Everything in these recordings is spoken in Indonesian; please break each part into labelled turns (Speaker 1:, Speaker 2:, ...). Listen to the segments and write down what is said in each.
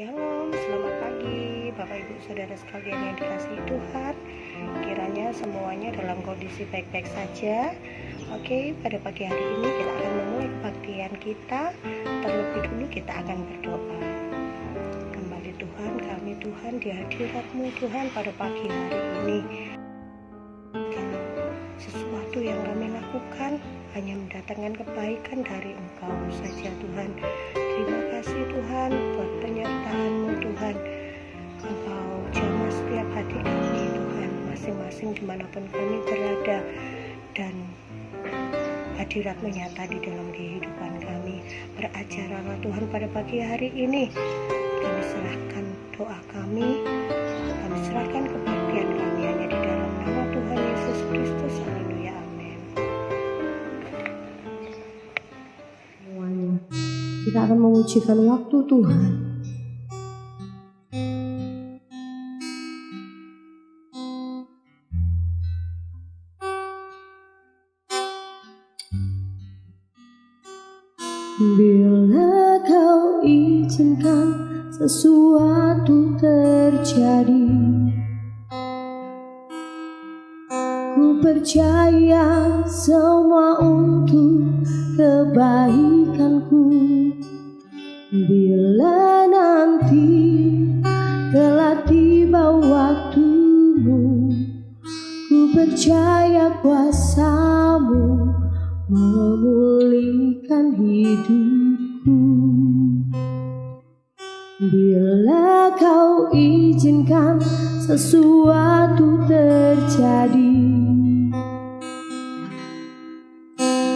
Speaker 1: Shalom, selamat pagi Bapak Ibu Saudara sekalian yang dikasihi Tuhan. Kiranya semuanya dalam kondisi baik-baik saja. Oke, pada pagi hari ini kita akan memulai kebaktian kita. Terlebih dulu kita akan berdoa. Kembali Tuhan, kami Tuhan di hadirat-Mu Tuhan pada pagi hari ini. Kalau sesuatu yang kami lakukan hanya mendatangkan kebaikan dari Engkau saja Tuhan. Terima kasih Tuhan buat penyertaan-Mu Tuhan. Engkau jamah setiap hati kami Tuhan, masing-masing dimanapun kami berada, dan hadirat-Mu nyata di dalam kehidupan kami. Berajarlah Tuhan pada pagi hari ini. Kami serahkan doa kami serahkan kebaktian kami hanya di dalam nama Tuhan Yesus Kristus. Haleluya, amin.
Speaker 2: Kita akan memujikan waktu Tuhan. Bila Kau izinkan sesuatu terjadi, ku percaya semua untuk kebaikanku. Bila nanti telah tiba waktumu, ku percaya kuasa-Mu memulihkan hidupku. Bila Kau izinkan sesuatu terjadi,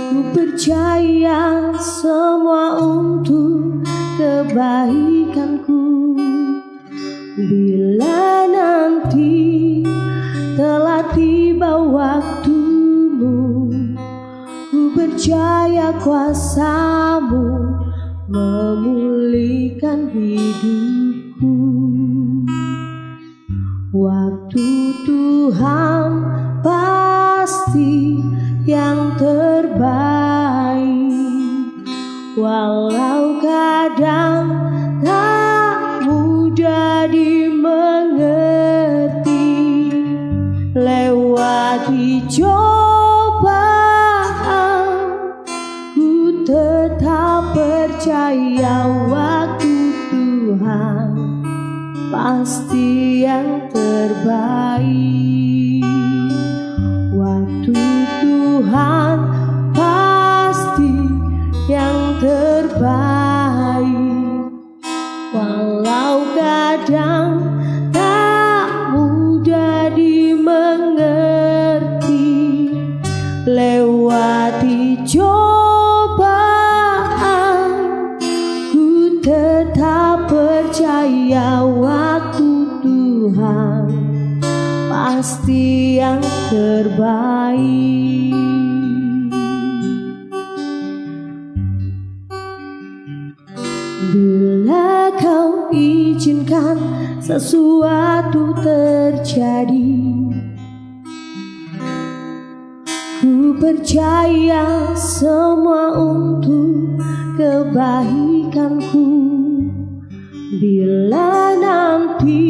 Speaker 2: ku percaya semua untuk kebaikanku. Bila nanti telah tiba waktumu, ku percaya kuasa-Mu memulihkan hidupku. Waktu Tuhan pasti yang terbaik, walau kadang tak mudah dimengerti. Lewati cobaan, ku tetap percaya waktu Tuhan pasti yang terbaik. Waktu Tuhan pasti yang terbaik, walau kadang tak mudah dimengerti. Lewati cobaan, ku tetap percaya waktu Tuhan pasti yang terbaik. Bila Kau izinkan sesuatu terjadi, ku percaya semua untuk kebaikanku. Bila nanti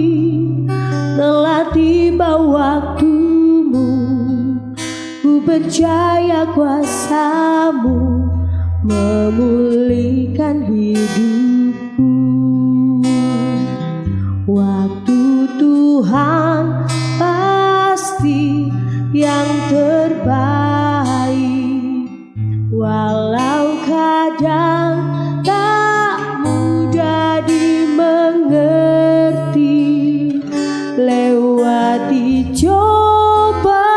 Speaker 2: telah tiba waktumu, ku percaya kuasa-Mu memulihkan hidupku. Waktu Tuhan pasti yang terbaik, walau kadang tak mudah dimengerti. Lewati cobaan,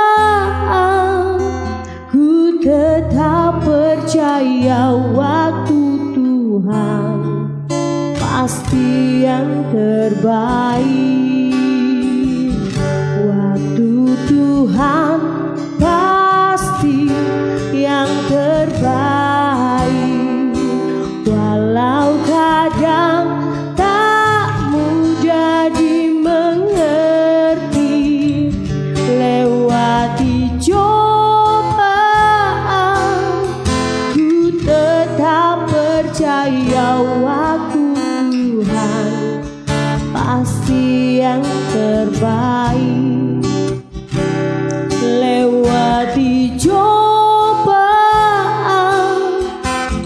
Speaker 2: ku tetap percaya waktu Tuhan pasti yang terbaik. Waktu Tuhan pasti yang terbaik, walau kadang tak mudah dimengerti. Lewati cobaan, ku tetap percaya waktu Tuhan pasti yang terbaik. Lewati cobaan,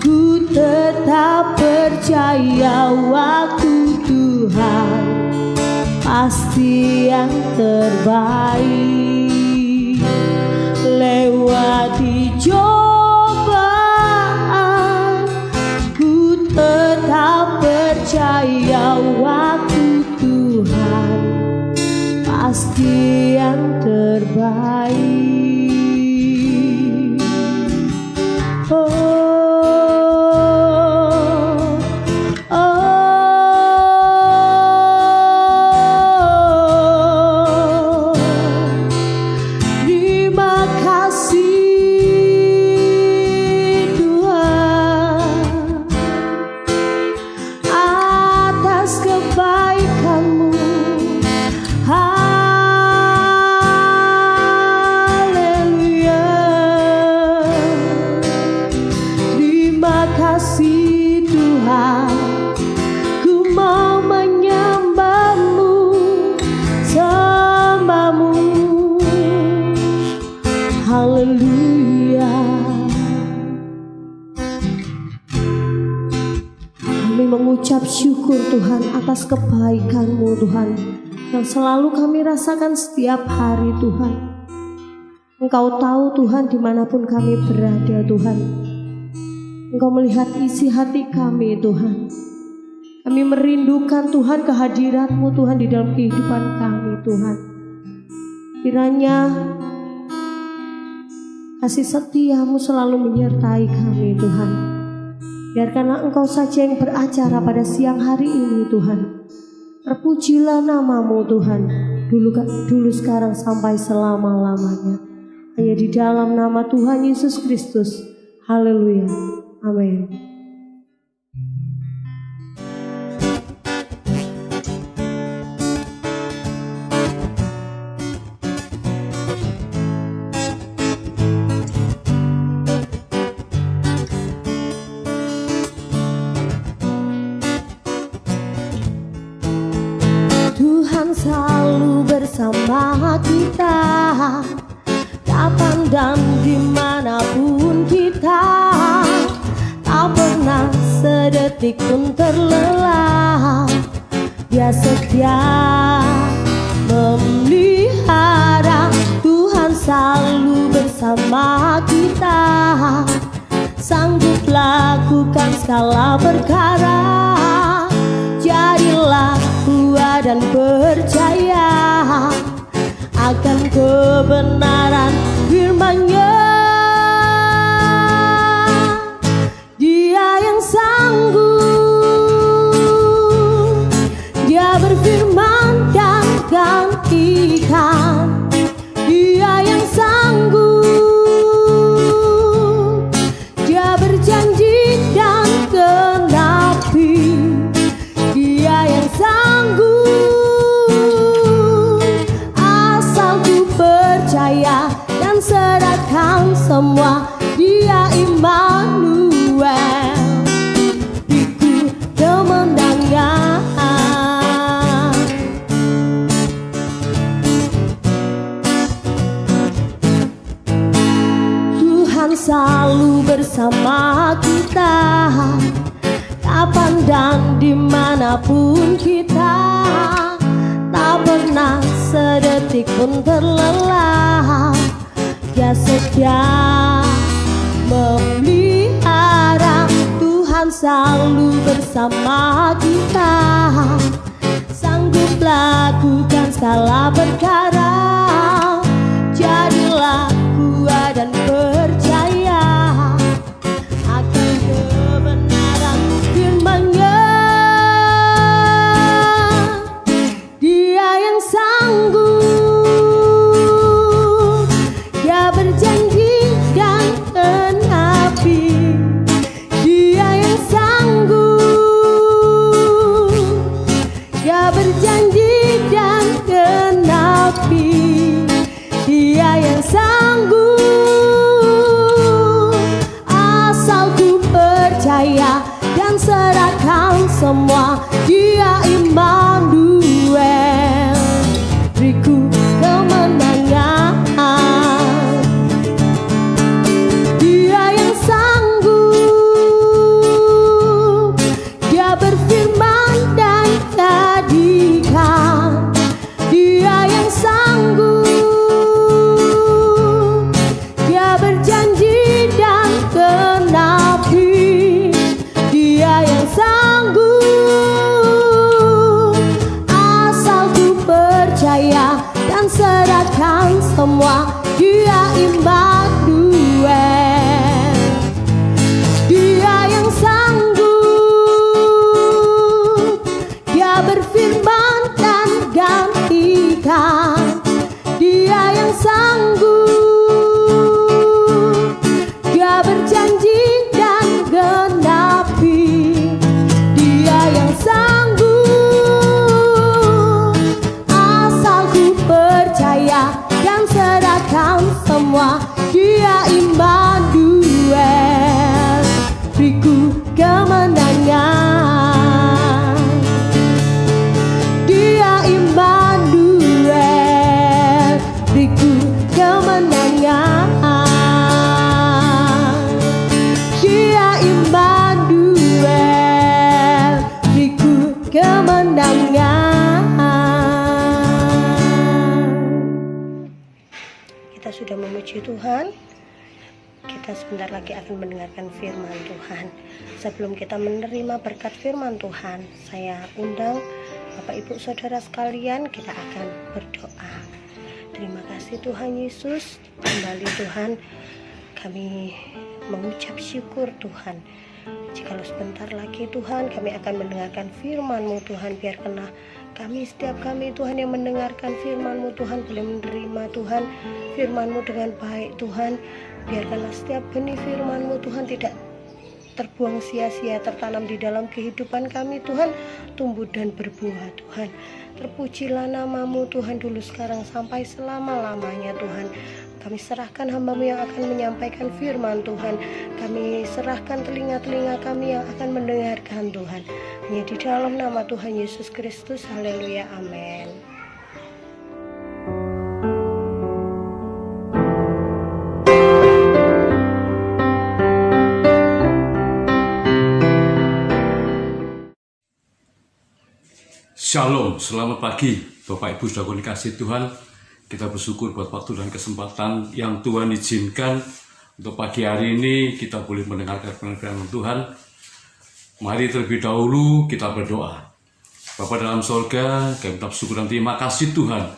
Speaker 2: ku tetap percaya waktu Tuhan pasti yang terbaik. Lewati cobaan, ku tetap percaya waktu Tuhan pasti yang terbaik. Terima kasih Tuhan atas kebaikan-Mu. Haleluya. Terima kasih Tuhan, ku mau menyembah-Mu, sembah-Mu. Haleluya. Kami mengucap syukur Tuhan atas kebaikan-Mu Tuhan, yang selalu kami rasakan setiap hari Tuhan. Engkau tahu Tuhan dimanapun kami berada Tuhan. Engkau melihat isi hati kami Tuhan. Kami merindukan Tuhan kehadirat-Mu Tuhan di dalam kehidupan kami Tuhan. Kiranya kasih setia-Mu selalu menyertai kami Tuhan. Biarkanlah Engkau saja yang beracara pada siang hari ini Tuhan. Terpujilah nama-Mu Tuhan, dulu sekarang sampai selama-lamanya. Hanya di dalam nama Tuhan Yesus Kristus. Haleluya. Amin. Tuhan selalu bersama kita, kapan dan dimanapun kita. Tak pernah sedetik pun terlelap. Dia setia memelihara. Tuhan selalu bersama kita, sanggup lakukan segala perkara. Jadilah kuat dan percaya akan kebenaran firman-Nya. Dia yang sanggup, Dia berfirman dan gantikan. Dia yang sanggup, Dia berjanji dan genapi. Dia yang sanggup, asal ku percaya dan serahkan semua. Dia Immanuel, Iku kemenangan. Tuhan selalu bersama kita, kapan dan dimanapun kita. Tak pernah sedetik pun terlelap. Dia setia memelihara. Tuhan selalu bersama kita, sanggup lakukan segala perkara. Jadilah kuat dan percaya akan kebenaran firman-Nya. Dia yang sanggup, Dia berjanji dan genapi. Dia yang sanggup, Dia berjanji dan genapi. Dia yang sanggup, asal ku percaya dan serahkan semua. Dia Immanuel, duel, beriku kemenangan. Dia yang sanggup, Dia berfirman dan jadikan. Dia yang sanggup, Dia berjanji dan genapi. Dia yang sanggup, asal ku percaya dan serahkan semua. Dia Immanuel. Dia yang sanggup, Dia berfirman dan gantikan. Dia yang sanggup, Dia berjanji dan genapi. Dia yang sanggup, asal ku percaya dan serahkan semua. Dia Immanuel, beriku kemenangan. Dia Immanuel, beriku kemenangan. Dia Immanuel, beriku kemenangan.
Speaker 1: Kita sudah memuji Tuhan. Kita sebentar lagi akan mendengarkan firman Tuhan. Sebelum kita menerima berkat firman Tuhan, saya undang Bapak Ibu Saudara sekalian, kita akan berdoa. Terima kasih Tuhan Yesus. Kembali Tuhan, kami mengucap syukur Tuhan. Jikalau sebentar lagi Tuhan kami akan mendengarkan firman-Mu Tuhan, biarkanlah setiap kami Tuhan yang mendengarkan firman-Mu Tuhan boleh menerima Tuhan firman-Mu dengan baik Tuhan. Biarkanlah setiap benih firman-Mu Tuhan tidak terbuang sia-sia, tertanam di dalam kehidupan kami Tuhan, tumbuh dan berbuah Tuhan. Terpujilah nama-Mu Tuhan dulu, sekarang, sampai selama-lamanya Tuhan. Kami serahkan hamba-Mu yang akan menyampaikan firman Tuhan. Kami serahkan telinga-telinga kami yang akan mendengarkan Tuhan. Hanya di dalam nama Tuhan Yesus Kristus. Haleluya, amin.
Speaker 3: Shalom, selamat pagi Bapak Ibu saudara dikasihi Tuhan. Kita bersyukur buat waktu dan kesempatan yang Tuhan izinkan untuk pagi hari ini kita boleh mendengarkan firman Tuhan. Mari terlebih dahulu kita berdoa. Bapa dalam sorga, kami ucap syukur dan terima kasih Tuhan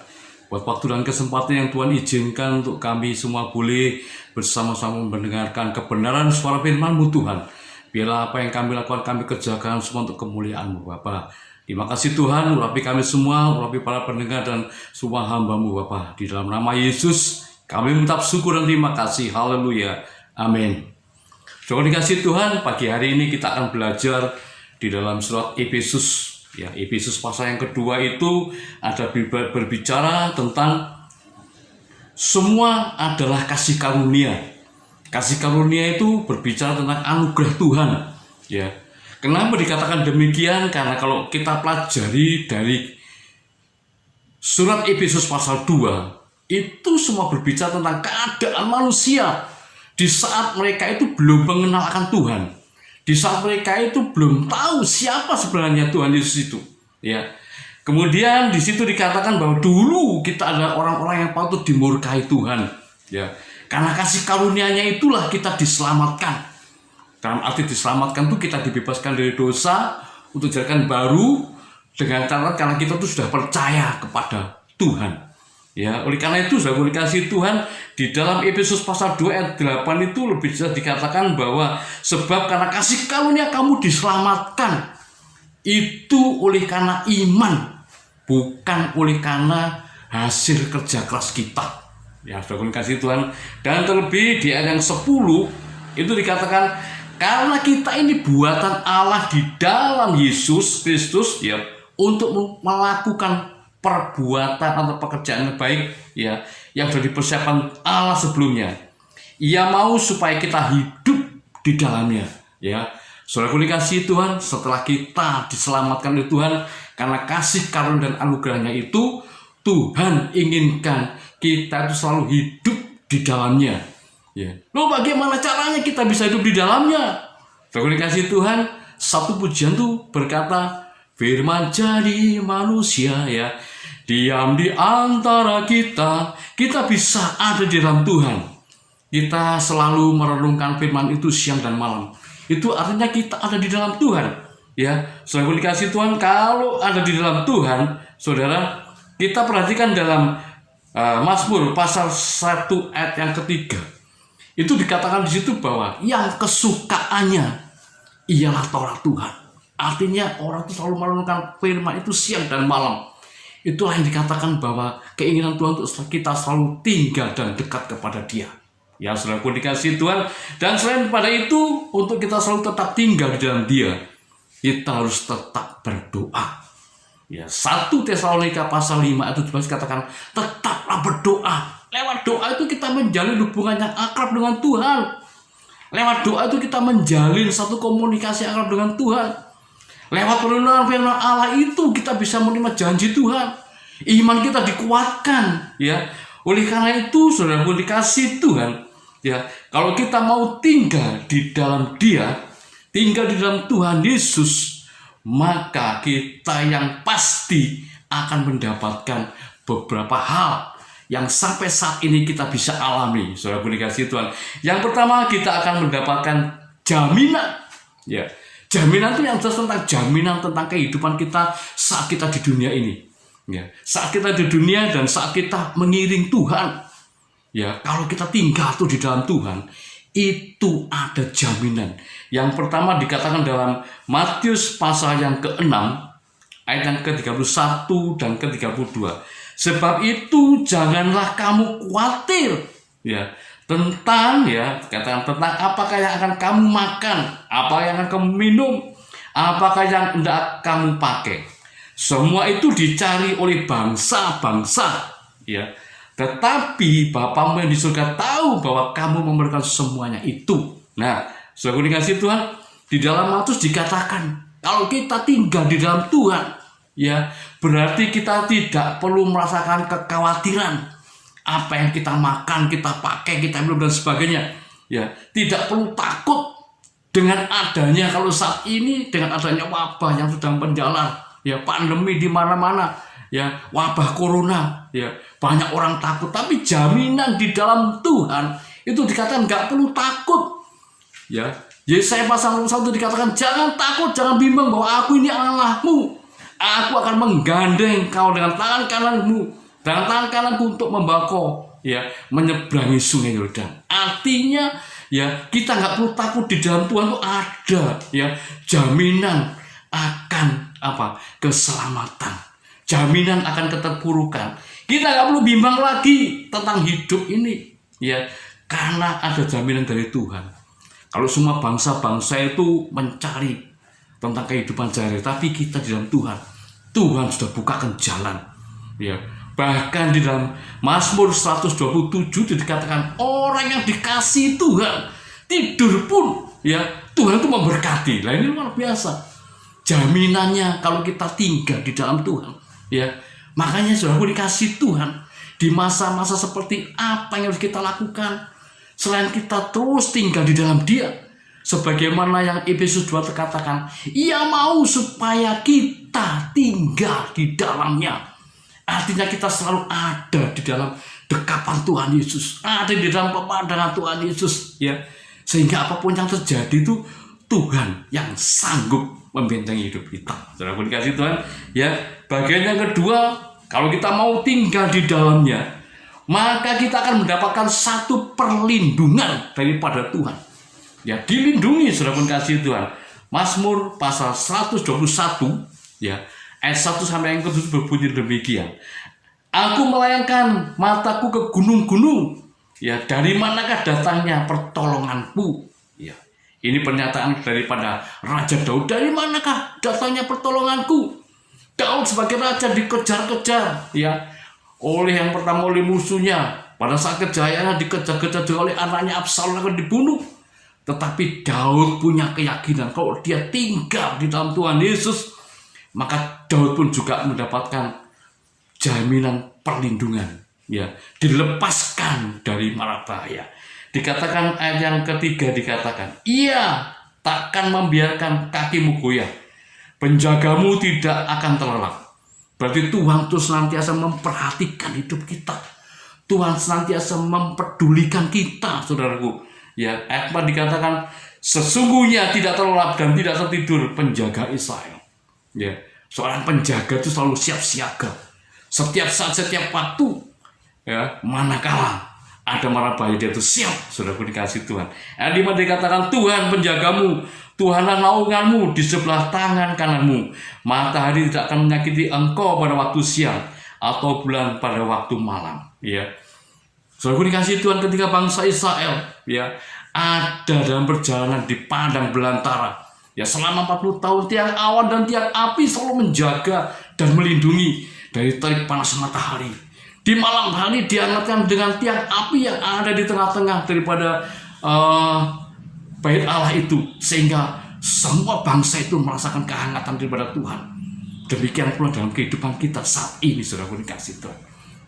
Speaker 3: buat waktu dan kesempatan yang Tuhan izinkan untuk kami semua boleh bersama-sama mendengarkan kebenaran suara firman-Mu Tuhan. Biarlah apa yang kami lakukan, kami kerjakan semua untuk kemuliaan-Mu Bapa. Terima kasih Tuhan, urapi kami semua, urapi para pendengar dan semua hamba-Mu Bapa. Di dalam nama Yesus, kami mengucap syukur dan terima kasih. Haleluya. Amin. Saudara dikasihi Tuhan, pagi hari ini kita akan belajar di dalam surat Efesus. Ya, Efesus pasal yang kedua itu ada berbicara tentang semua adalah kasih karunia. Kasih karunia itu berbicara tentang anugerah Tuhan. Ya. Kenapa dikatakan demikian? Karena kalau kita pelajari dari surat Efesus pasal 2, itu semua berbicara tentang keadaan manusia di saat mereka itu belum mengenal akan Tuhan. Di saat mereka itu belum tahu siapa sebenarnya Tuhan Yesus itu. Ya. Kemudian di situ dikatakan bahwa dulu kita adalah orang-orang yang patut dimurkai Tuhan. Ya. Karena kasih karunia-Nya itulah kita diselamatkan. Dalam arti diselamatkan itu kita dibebaskan dari dosa untuk dijadikan baru dengan cara karena kita itu sudah percaya kepada Tuhan. Ya, oleh karena itu saudara dikasihi Tuhan, di dalam Efesus pasal 2 ayat 8 itu lebih jelas dikatakan bahwa sebab karena kasih karunia kamu diselamatkan itu oleh karena iman, bukan oleh karena hasil kerja keras kita. Ya, saudara dikasihi Tuhan, dan terlebih di ayat yang 10 itu dikatakan karena kita ini buatan Allah di dalam Yesus Kristus ya, untuk melakukan perbuatan atau pekerjaan yang baik ya, yang sudah dipersiapkan Allah sebelumnya. Ia mau supaya kita hidup di dalamnya ya. Saudaraku dikasihi Tuhan, setelah kita diselamatkan oleh Tuhan, Karena kasih karunia dan anugerahnya itu Tuhan inginkan kita itu selalu hidup di dalamnya. Ya. Loh, bagaimana caranya kita bisa hidup di dalamnya? Terus kasih Tuhan, satu pujian tuh berkata, firman jadi manusia, ya, diam di antara kita bisa ada di dalam Tuhan. Kita selalu merenungkan firman itu siang dan malam. Itu artinya kita ada di dalam Tuhan. Ya, saudara dikasih Tuhan, kalau ada di dalam Tuhan, saudara, kita perhatikan dalam Mazmur pasal 1 ayat yang ketiga. Itu dikatakan di situ bahwa yang kesukaannya ialah Taurat Tuhan. Artinya orang itu selalu merenungkan firman itu siang dan malam. Itulah yang dikatakan bahwa keinginan Tuhan untuk kita selalu tinggal dan dekat kepada Dia. Ya, saudaraku dikasih Tuhan. Dan selain pada itu, untuk kita selalu tetap tinggal di dalam Dia, kita harus tetap berdoa. Ya, 1 Tesalonika pasal 5 ayat 17 katakan, tetaplah berdoa. Lewat doa itu kita menjalin hubungan yang akrab dengan Tuhan. Lewat doa itu kita menjalin satu komunikasi akrab dengan Tuhan. Lewat perenungan firman Allah itu kita bisa menerima janji Tuhan. Iman kita dikuatkan, ya. Oleh karena itu, saudara dikasih Tuhan, ya, kalau kita mau tinggal di dalam Dia, tinggal di dalam Tuhan Yesus, maka kita yang pasti akan mendapatkan beberapa hal yang sampai saat ini kita bisa alami, saudara dikasih Tuhan. Yang pertama, kita akan mendapatkan jaminan, ya. Jaminan itu yang jelas tentang jaminan tentang kehidupan kita saat kita di dunia ini. Ya, saat kita di dunia dan saat kita mengiring Tuhan, ya, kalau kita tinggal tuh di dalam Tuhan, itu ada jaminan. Yang pertama dikatakan dalam Matius pasal yang ke-6 ayat yang ke-31 dan ke-32. Sebab itu janganlah kamu khawatir, ya, tentang, ya, katakan tentang apakah yang akan kamu makan, apa yang akan kamu minum, apakah yang hendak kamu pakai. Semua itu dicari oleh bangsa-bangsa, ya. Tetapi Bapamu yang di surga tahu bahwa kamu memerlukan semuanya itu. Nah, saudara dikasih Tuhan, di dalam Matius dikatakan, kalau kita tinggal di dalam Tuhan, ya, berarti kita tidak perlu merasakan kekhawatiran. Apa yang kita makan, kita pakai, kita minum dan sebagainya. Ya, tidak perlu takut dengan adanya, kalau saat ini dengan adanya wabah yang sedang berjalan. Ya, pandemi di mana-mana, ya, wabah corona, ya, banyak orang takut. Tapi jaminan di dalam Tuhan itu dikatakan nggak perlu takut, ya. Yesaya pasal 1 dikatakan jangan takut, jangan bimbang bahwa aku ini Allahmu. Aku akan menggandeng kau dengan tangan kananmu, dengan tangan kananku untuk membawa kau, ya, menyeberangi sungai Yordan. Artinya, ya, kita nggak perlu takut, di dalam Tuhan itu ada, ya, jaminan akan apa? Keselamatan, jaminan akan keterpurukan. Kita nggak perlu bimbang lagi tentang hidup ini, ya, karena ada jaminan dari Tuhan. Kalau semua bangsa-bangsa itu mencari tentang kehidupan sehari, tapi kita di dalam Tuhan, Tuhan sudah bukakan jalan, ya. Bahkan di dalam Mazmur 127 dikatakan orang yang dikasihi Tuhan tidur pun, ya, Tuhan itu memberkati. Nah, ini luar biasa jaminannya kalau kita tinggal di dalam Tuhan, ya. Makanya saudara dikasih Tuhan, di masa-masa seperti apa yang harus kita lakukan selain kita terus tinggal di dalam Dia, sebagaimana yang Efesus 2 terkatakan, Ia mau supaya kita tinggal di dalamnya. Artinya kita selalu ada di dalam dekapan Tuhan Yesus, ada di dalam pemandangan Tuhan Yesus, ya. Sehingga apapun yang terjadi itu Tuhan yang sanggup membentengi hidup kita. Saudara dikasih Tuhan, ya. Bagian yang kedua, kalau kita mau tinggal di dalamnya, maka kita akan mendapatkan satu perlindungan daripada Tuhan. Ya, dilindungi, saudara dikasih Tuhan. Mazmur pasal 121, ya, ayat 1 sampai yang ke-7 berbunyi demikian. Aku melayangkan mataku ke gunung-gunung, ya, dari manakah datangnya pertolonganku? Ya. Ini pernyataan daripada Raja Daud. Dari manakah datangnya pertolonganku? Daud sebagai raja dikejar-kejar, ya, oleh yang pertama oleh musuhnya. Pada saat kejayaannya dikejar-kejar oleh anaknya Absalom akan dibunuh. Tetapi Daud punya keyakinan kalau dia tinggal di dalam Tuhan Yesus, maka Daud pun juga mendapatkan jaminan perlindungan, ya, dilepaskan dari mara bahaya. Dikatakan ayat yang ketiga, dikatakan, ia takkan membiarkan kakimu goyah, penjagamu tidak akan terlelap. Berarti Tuhan itu senantiasa memperhatikan hidup kita. Tuhan senantiasa mempedulikan kita, saudaraku. Ya, ayat 4 dikatakan, sesungguhnya tidak terlelap dan tidak tertidur penjaga Israel. Ya, seorang penjaga itu selalu siap siaga. Setiap saat, setiap waktu, ya, manakala ada mara bahaya, dia itu siap, saudaraku dikasih Tuhan. Ayat 5 dikatakan, Tuhan penjagamu, Tuhanlah naunganmu di sebelah tangan kananmu. Matahari tidak akan menyakiti engkau pada waktu siang, atau bulan pada waktu malam. Ya, saudaraku dikasih Tuhan, ketika bangsa Israel, ya, ada dalam perjalanan di padang belantara, ya, selama 40 tahun, tiang awan dan tiang api selalu menjaga dan melindungi dari terik panas matahari. Di malam hari dihangatkan dengan tiang api yang ada di tengah-tengah daripada bait Allah itu, sehingga semua bangsa itu merasakan kehangatan daripada Tuhan. Demikian pula dalam kehidupan kita saat ini, saudara dikasih Tuhan.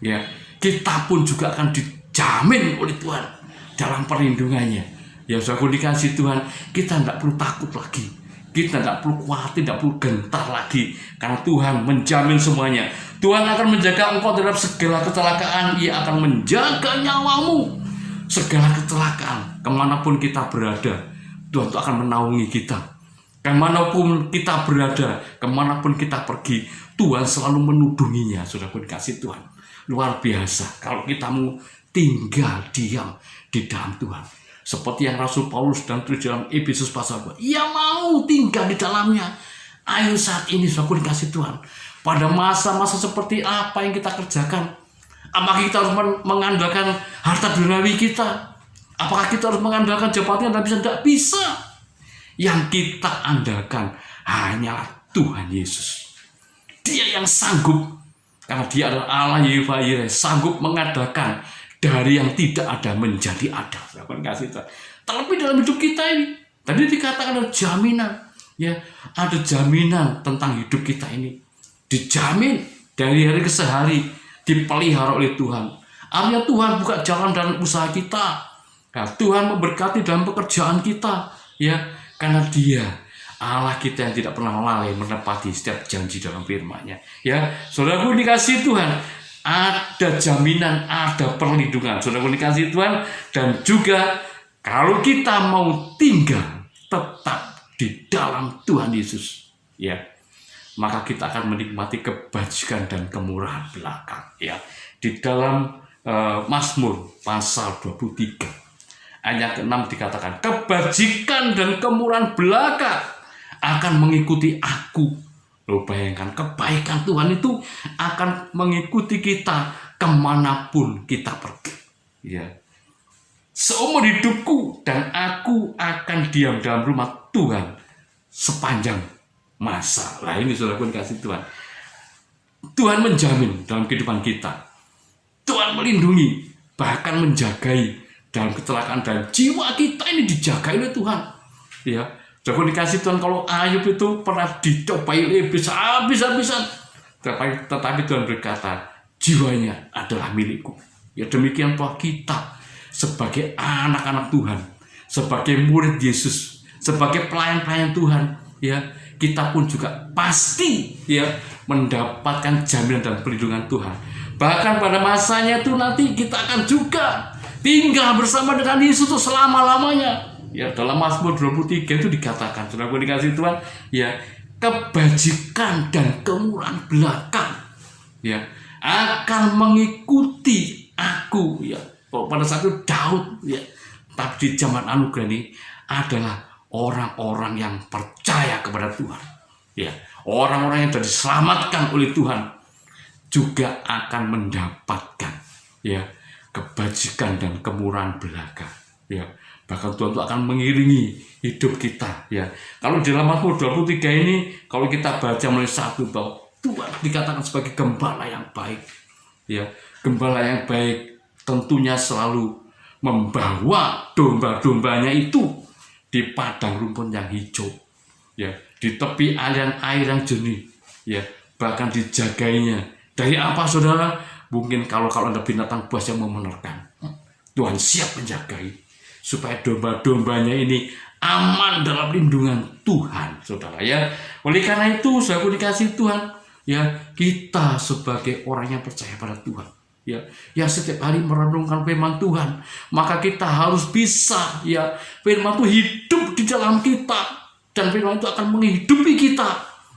Speaker 3: Ya, kita pun juga akan dijamin oleh Tuhan dalam perlindungannya. Ya, saudara dikasih Tuhan, kita tidak perlu takut lagi. Kita tidak perlu khawatir, tidak perlu gentar lagi, karena Tuhan menjamin semuanya. Tuhan akan menjaga engkau dalam segala kecelakaan. Ia akan menjaga nyawamu. Segala kecelakaan, kemanapun kita berada, Tuhan itu akan menaungi kita. Kemanapun kita berada, kemanapun kita pergi, Tuhan selalu menudunginya. Sudah pun dikasih Tuhan. Luar biasa kalau kita mau tinggal diam di dalam Tuhan. Seperti yang Rasul Paulus dan tulis dalam Efesus pasal 2. Ia mau tinggal di dalamnya. Ayo saat ini, saudara dikasih Tuhan. Pada masa-masa seperti apa yang kita kerjakan? Apakah kita harus mengandalkan harta duniawi kita? Apakah kita harus mengandalkan jabatan dan bisa? Tidak bisa. Yang kita andalkan hanyalah Tuhan Yesus. Dia yang sanggup, karena dia adalah Allah Yehova Yireh, sanggup mengadakan dari yang tidak ada menjadi ada. Terlebih dalam hidup kita ini, tadi dikatakan ada jaminan, ya, ada jaminan tentang hidup kita ini, dijamin dari hari ke hari, dipelihara oleh Tuhan. Artinya Tuhan buka jalan dalam usaha kita. Nah, Tuhan memberkati dalam pekerjaan kita, ya, karena Dia Allah kita yang tidak pernah lalai menepati setiap janji dalam firman-Nya. Ya, saudaraku dikasih Tuhan, ada jaminan, ada perlindungan, saudaraku dikasih Tuhan, dan juga kalau kita mau tinggal tetap di dalam Tuhan Yesus, ya, maka kita akan menikmati kebajikan dan kemurahan belaka. Ya, di dalam Mazmur pasal 23 ayat ke-6 dikatakan, kebajikan dan kemurahan belaka akan mengikuti aku. Lo bayangkan, kebaikan Tuhan itu akan mengikuti kita kemanapun kita pergi. Ya, seumur hidupku dan aku akan diam dalam rumah Tuhan sepanjang masa. Lah ini saudara pun kasih Tuhan. Tuhan menjamin dalam kehidupan kita. Tuhan melindungi, bahkan menjagai dalam kecelakaan, dan jiwa kita ini dijaga oleh Tuhan. Ya, saudara dikasih Tuhan, kalau Ayub itu pernah dicobai iblis habis-habisan, tetapi Tuhan berkata, jiwanya adalah milikku. Ya, demikian pula kita sebagai anak-anak Tuhan, sebagai murid Yesus, sebagai pelayan-pelayan Tuhan, ya, kita pun juga pasti, ya, mendapatkan jaminan dan perlindungan Tuhan. Bahkan pada masanya itu nanti kita akan juga tinggal bersama dengan Yesus itu selama-lamanya. Ya, dalam Mazmur 23 itu dikatakan, saudara dikasih Tuhan, ya, kebajikan dan kemurahan belaka, ya, akan mengikuti aku. Ya, pada saat itu Daud, ya, tapi di zaman anugerah ini adalah orang-orang yang percaya kepada Tuhan. Ya, orang-orang yang sudah diselamatkan oleh Tuhan juga akan mendapatkan, ya, kebajikan dan kemurahan belaka. Ya, bahkan Tuhan itu akan mengiringi hidup kita. Ya, kalau di dalam Mazmur 23 ini, kalau kita baca mulai 1, bahwa Tuhan dikatakan sebagai gembala yang baik. Ya, gembala yang baik tentunya selalu membawa domba-dombanya itu di padang rumput yang hijau. Ya, di tepi aliran air yang jernih. ya, bahkan dijagainya. Dari apa, saudara? Mungkin kalau ada binatang buas yang mau menerkam, Tuhan siap menjagai supaya domba-dombanya ini aman dalam lindungan Tuhan, saudara, ya. Oleh karena itu, saudara dikasih Tuhan, ya, kita sebagai orang yang percaya pada Tuhan, ya, yang setiap hari merenungkan firman Tuhan, maka kita harus bisa, ya, firman itu hidup di dalam kita, dan firman itu akan menghidupi kita,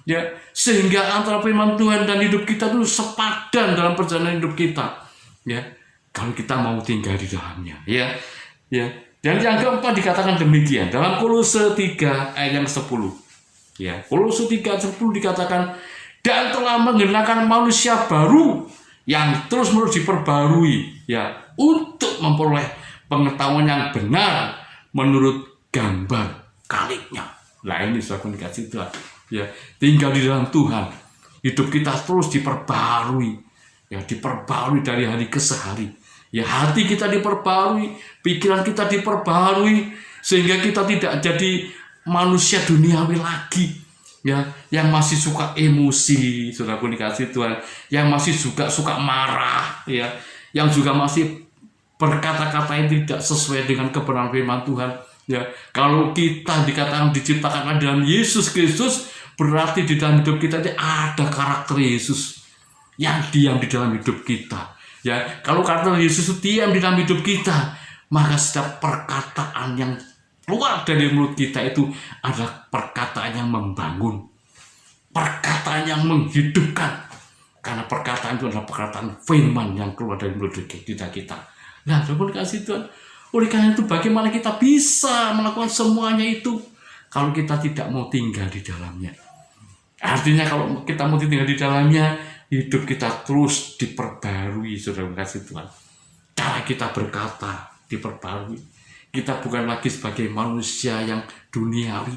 Speaker 3: ya, sehingga antara firman Tuhan dan hidup kita itu sepadan dalam perjalanan hidup kita, ya, kalau kita mau tinggal di dalamnya, ya, ya. Dan yang keempat dikatakan demikian dalam Kolose 3 ayat yang 10, ya, Kolose 3 ayat 10 dikatakan, dan telah mengenakan manusia baru yang terus-menerus diperbarui, ya, untuk memperoleh pengetahuan yang benar menurut gambar kaliknya. Nah, ini saudara dikasih Tuhan, ya, tinggal di dalam Tuhan, hidup kita terus diperbarui, ya, diperbarui dari hari ke hari, ya, hati kita diperbarui, pikiran kita diperbarui, sehingga kita tidak jadi manusia duniawi lagi, ya, yang masih suka emosi, saudaraku dikasih Tuhan, yang masih suka marah, ya, yang juga masih berkata-kata yang tidak sesuai dengan kebenaran firman Tuhan, ya. Kalau kita dikatakan diciptakan dalam Yesus Kristus, berarti di dalam hidup kita ada karakter Yesus yang diam di dalam hidup kita, ya. Kalau karakter Yesus itu diam di dalam hidup kita, maka setiap perkataan yang keluar dari mulut kita itu adalah perkataan yang membangun, perkataan yang menghidupkan, karena perkataan itu adalah perkataan firman yang keluar dari mulut kita. Nah, Tuhan kasih Tuhan, oleh karena itu bagaimana kita bisa melakukan semuanya itu kalau kita tidak mau tinggal di dalamnya? Artinya kalau kita mau tinggal di dalamnya, hidup kita terus diperbarui, saudara kasih Tuhan. Cara kita berkata diperbarui. Kita bukan lagi sebagai manusia yang duniawi.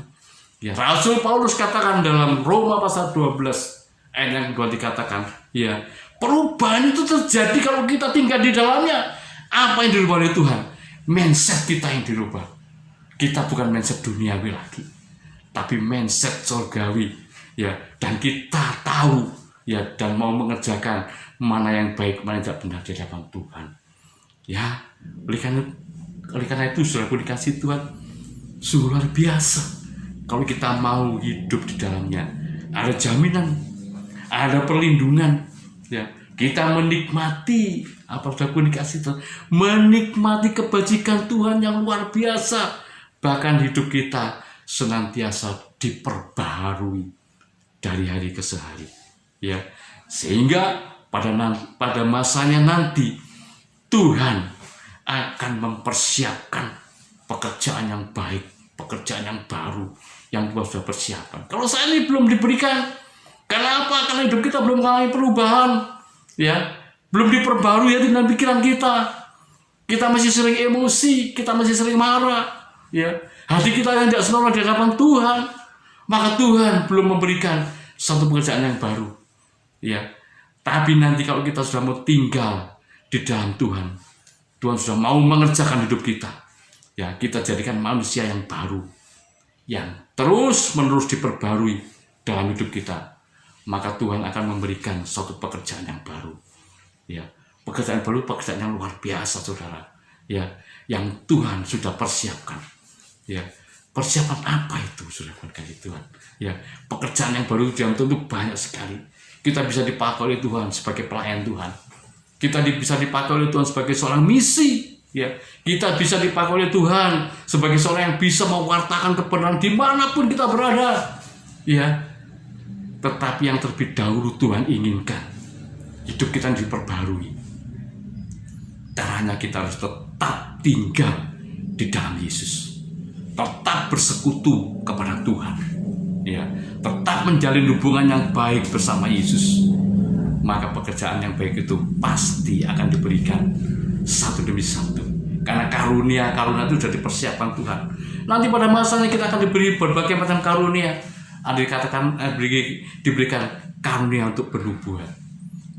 Speaker 3: Ya, Rasul Paulus katakan dalam Roma pasal 12 ayat yang 2 dikatakan, ya, perubahan itu terjadi kalau kita tinggal di dalamnya. Apa yang dirubah oleh Tuhan? Mindset kita yang dirubah. Kita bukan mindset duniawi lagi, tapi mindset surgawi, ya. Dan kita tahu, ya, dan mau mengerjakan mana yang baik, mana yang tidak benar di hadapan Tuhan, ya. Oleh karena itu, saudaraku dikasih Tuhan, sungguh luar biasa kalau kita mau hidup di dalamnya. Ada jaminan, ada perlindungan, ya. Kita menikmati apa, saudaraku dikasih Tuhan, menikmati kebajikan Tuhan yang luar biasa. Bahkan hidup kita senantiasa diperbaharui dari hari ke hari, ya, sehingga pada masanya nanti Tuhan akan mempersiapkan pekerjaan yang baik, pekerjaan yang baru yang Tuhan sudah persiapkan. Kalau saat ini belum diberikan, kenapa? Karena hidup kita belum mengalami perubahan, ya, belum diperbarui hati dan pikiran kita. Kita masih sering emosi, kita masih sering marah, ya, hati kita yang tidak senonoh di hadapan Tuhan, maka Tuhan belum memberikan satu pekerjaan yang baru, ya. Tapi nanti kalau kita sudah mau tinggal di dalam Tuhan, Tuhan sudah mau mengerjakan hidup kita, ya, kita jadikan manusia yang baru, yang terus-menerus diperbarui dalam hidup kita, maka Tuhan akan memberikan suatu pekerjaan yang baru, ya, pekerjaan baru, pekerjaan yang luar biasa, saudara, ya, yang Tuhan sudah persiapkan, ya. Persiapan apa itu, saudara kasih Tuhan, ya, pekerjaan yang baru yang tentu banyak sekali. Kita bisa dipakai oleh Tuhan sebagai pelayan Tuhan. Kita bisa dipakai oleh Tuhan sebagai seorang misi, ya. Kita bisa dipakai oleh Tuhan sebagai seorang yang bisa mewartakan kebenaran dimanapun kita berada, ya. Tetapi yang terlebih dahulu Tuhan inginkan hidup kita diperbarui. Caranya kita harus tetap tinggal di dalam Yesus, tetap bersekutu kepada Tuhan, ya, tetap menjalin hubungan yang baik bersama Yesus. Maka pekerjaan yang baik itu pasti akan diberikan satu demi satu, karena karunia itu sudah dipersiapkan Tuhan. Nanti pada masanya kita akan diberi berbagai macam karunia. Ada dikatakan diberikan karunia untuk bernubuat,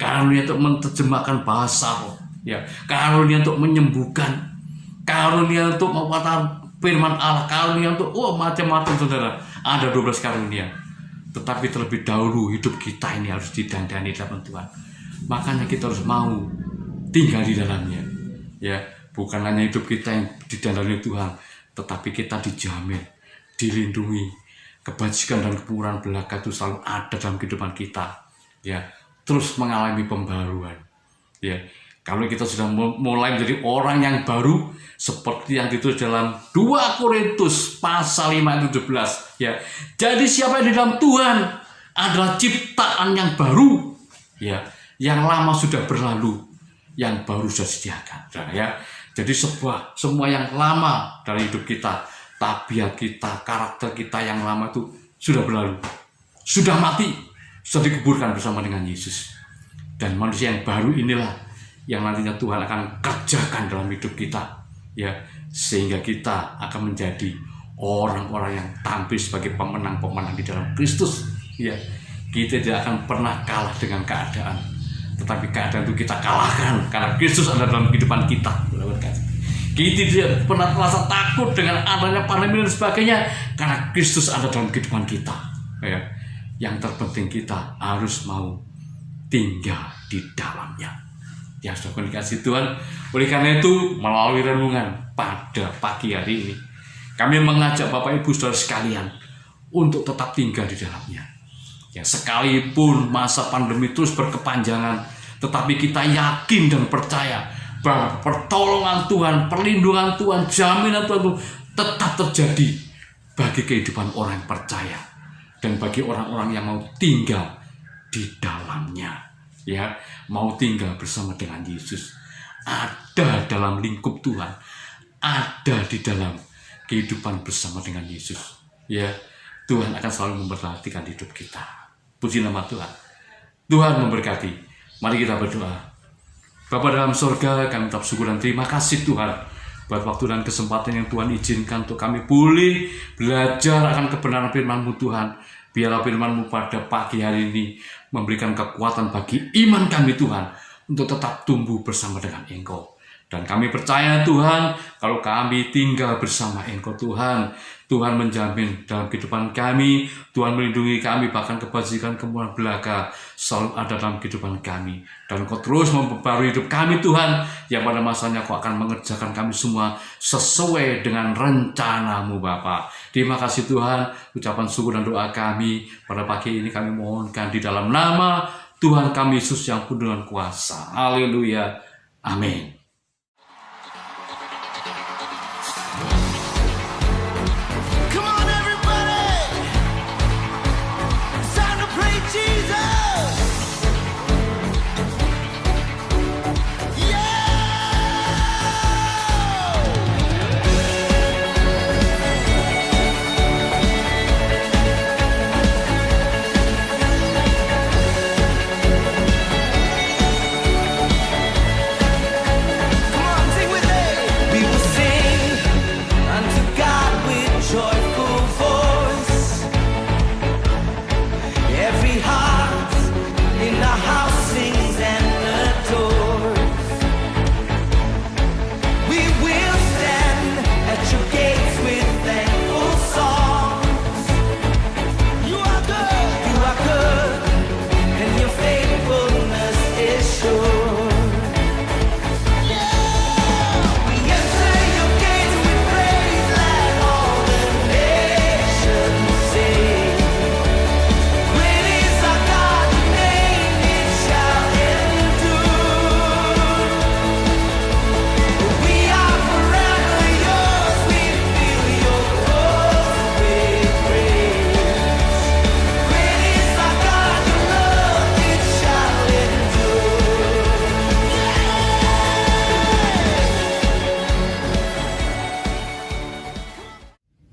Speaker 3: karunia untuk menerjemahkan bahasa roh, ya, karunia untuk menyembuhkan, karunia untuk mewartakan firman Allah, karunia untuk macam-macam, saudara. Ada 12 karunia. Tetapi terlebih dahulu hidup kita ini harus didandani dalam Tuhan. Makanya kita harus mau tinggal di dalamnya. Ya, bukan hanya hidup kita yang didandani Tuhan, tetapi kita dijamin, dilindungi. Kebajikan dan kemurahan belaka itu selalu ada dalam kehidupan kita. Ya, terus mengalami pembaruan. Ya, kalau kita sudah mulai menjadi orang yang baru, seperti yang ditulis dalam 2 Korintus pasal 5 ayat 17. Ya, jadi siapa yang di dalam Tuhan adalah ciptaan yang baru. Ya, yang lama sudah berlalu, yang baru sudah disediakan. Nah, ya, jadi semua yang lama dari hidup kita, tabiat kita, karakter kita yang lama itu sudah berlalu, sudah mati, sudah dikuburkan bersama dengan Yesus. Dan manusia yang baru inilah yang nantinya Tuhan akan kerjakan dalam hidup kita, ya, sehingga kita akan menjadi orang-orang yang tampil sebagai pemenang-pemenang di dalam Kristus. Ya, kita tidak akan pernah kalah dengan keadaan, tetapi keadaan itu kita kalahkan karena Kristus ada dalam kehidupan kita. Kita tidak pernah merasa takut dengan adanya pandemi dan sebagainya karena Kristus ada dalam kehidupan kita. Ya, yang terpenting kita harus mau tinggal di dalamnya. Ya, sudah dikasih Tuhan. Oleh karena itu, melalui renungan pada pagi hari ini, kami mengajak Bapak Ibu Saudara sekalian untuk tetap tinggal di dalamnya. Ya, sekalipun masa pandemi terus berkepanjangan, tetapi kita yakin dan percaya bahwa pertolongan Tuhan, perlindungan Tuhan, jaminan Tuhan itu tetap terjadi bagi kehidupan orang yang percaya dan bagi orang-orang yang mau tinggal di dalamnya. Ya, mau tinggal bersama dengan Yesus, ada dalam lingkup Tuhan, ada di dalam kehidupan bersama dengan Yesus. Ya, Tuhan akan selalu memperhatikan hidup kita. Puji nama Tuhan. Tuhan memberkati. Mari kita berdoa. Bapa dalam surga, kami tetap syukur dan terima kasih Tuhan buat waktu dan kesempatan yang Tuhan izinkan untuk kami boleh belajar akan kebenaran firman-Mu Tuhan. Biarlah firman-Mu pada pagi hari ini memberikan kekuatan bagi iman kami Tuhan untuk tetap tumbuh bersama dengan Engkau. Dan kami percaya Tuhan, kalau kami tinggal bersama Engkau Tuhan, Tuhan menjamin dalam kehidupan kami, Tuhan melindungi kami, bahkan kebajikan kemurahan belaka selalu ada dalam kehidupan kami. Dan Kau terus memperbarui hidup kami Tuhan, yang pada masanya Kau akan mengerjakan kami semua sesuai dengan rencana-Mu Bapa. Terima kasih Tuhan, ucapan syukur dan doa kami pada pagi ini kami mohonkan di dalam nama Tuhan kami Yesus yang penuh dengan kuasa. Haleluya. Amin.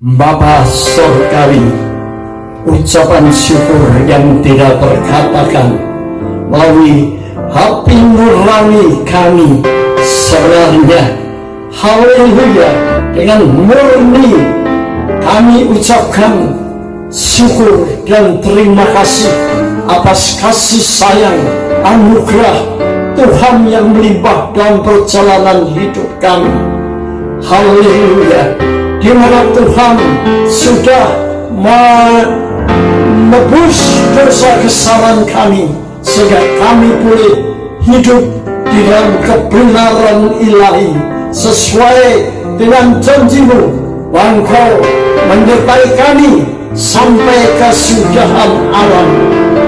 Speaker 4: Bapa Surgawi, ucapan syukur yang tidak terkatakan melalui hati nurani kami sebenarnya. Haleluya, dengan murni kami ucapkan syukur dan terima kasih atas kasih sayang anugerah Tuhan yang melimpah dalam perjalanan hidup kami. Haleluya, di mana Tuhan sudah menebus dosa kesalahan kami, sehingga kami boleh hidup di dalam kebenaran ilahi sesuai dengan janji-Mu, bahwa Engkau menyertai kami sampai kesudahan alam.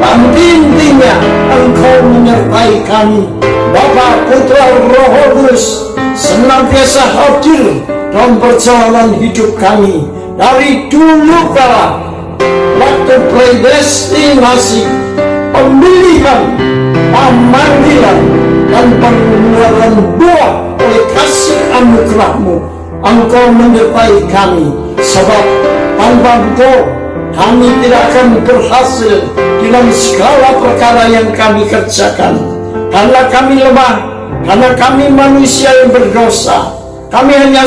Speaker 4: Tapi intinya Engkau menyertai kami, Bapa, Putra, Roh Kudus, senantiasa hadir dalam perjalanan hidup kami dari dulu kala, waktu predestinasi, pemilihan, pemanggilan, dan pengeluaran buah oleh kasih anugerah-Mu. Engkau menyertai kami, sebab tanpa Engkau kami tidak akan berhasil dalam segala perkara yang kami kerjakan. Karena kami lemah, karena kami manusia yang berdosa, kami hanya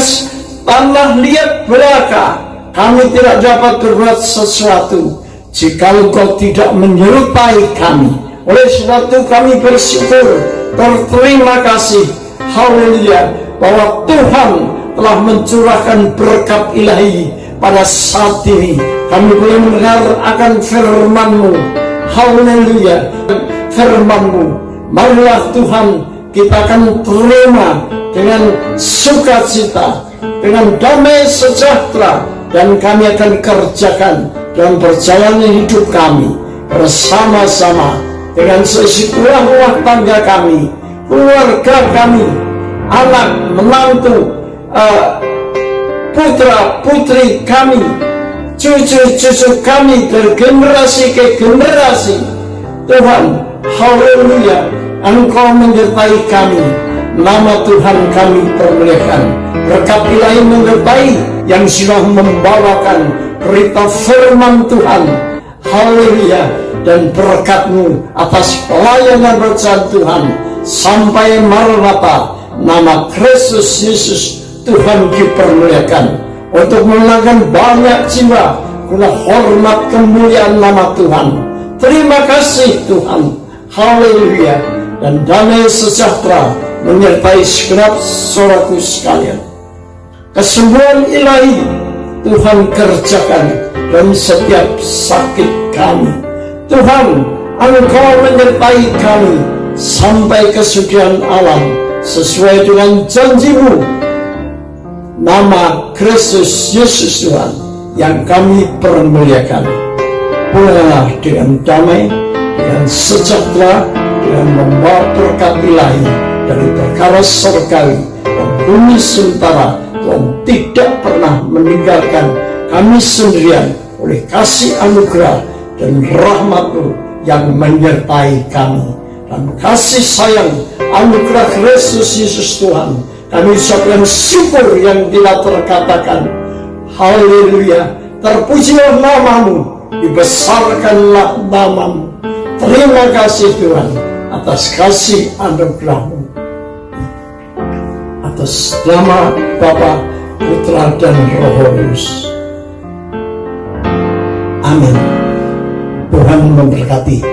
Speaker 4: tanah liat belaka. Kami tidak dapat berbuat sesuatu jika Engkau tidak menyertai kami. Oleh sebab itu kami bersyukur, berterima kasih, haleluya, bahwa Tuhan telah mencurahkan berkat ilahi pada saat ini. Kami boleh mendengar akan firman-Mu, haleluya, firman-Mu. Marilah Tuhan, kita akan terima dengan sukacita, dengan damai sejahtera, dan kami akan kerjakan dalam perjalanan hidup kami bersama-sama dengan seisi rumah tangga kami, keluarga kami, anak, menantu, putra, putri kami, cucu-cucu kami, dari generasi ke generasi. Tuhan, haleluya, Engkau menyertai kami. Nama Tuhan kami permuliakan. Berkat ilahi menyertai yang sudah membawakan berita firman Tuhan, haleluya, dan berkat-Mu atas pelayanan berkat Tuhan sampai Maranatha. Nama Kristus Yesus Tuhan dipermuliakan untuk memenangkan banyak jiwa guna hormat kemuliaan nama Tuhan. Terima kasih Tuhan, haleluya, dan damai sejahtera menyertai segenap saudaraku sekalian. Kesembuhan ilahi Tuhan kerjakan dalam setiap sakit kami. Tuhan, Engkau menyertai kami sampai kesudahan alam sesuai dengan janji-Mu. Nama Kristus Yesus Tuhan yang kami permuliakan. Pulanglah dengan damai, dengan sejahtera, dengan membawa berkat ilahi dari perkara surgawi dan bumi sementara. Tuhan tidak pernah meninggalkan kami sendirian oleh kasih anugerah dan rahmat-Mu yang menyertai kami. Dan kasih sayang anugerah Kristus Yesus Tuhan, kami ucapkan syukur yang tidak terkatakan. Haleluya, terpujilah nama-Mu, dibesarkanlah nama-Mu. Terima kasih Tuhan atas kasih anugerah-Mu. Atas nama Bapa, Putra, dan Roh Kudus. Amin. Tuhan memberkati.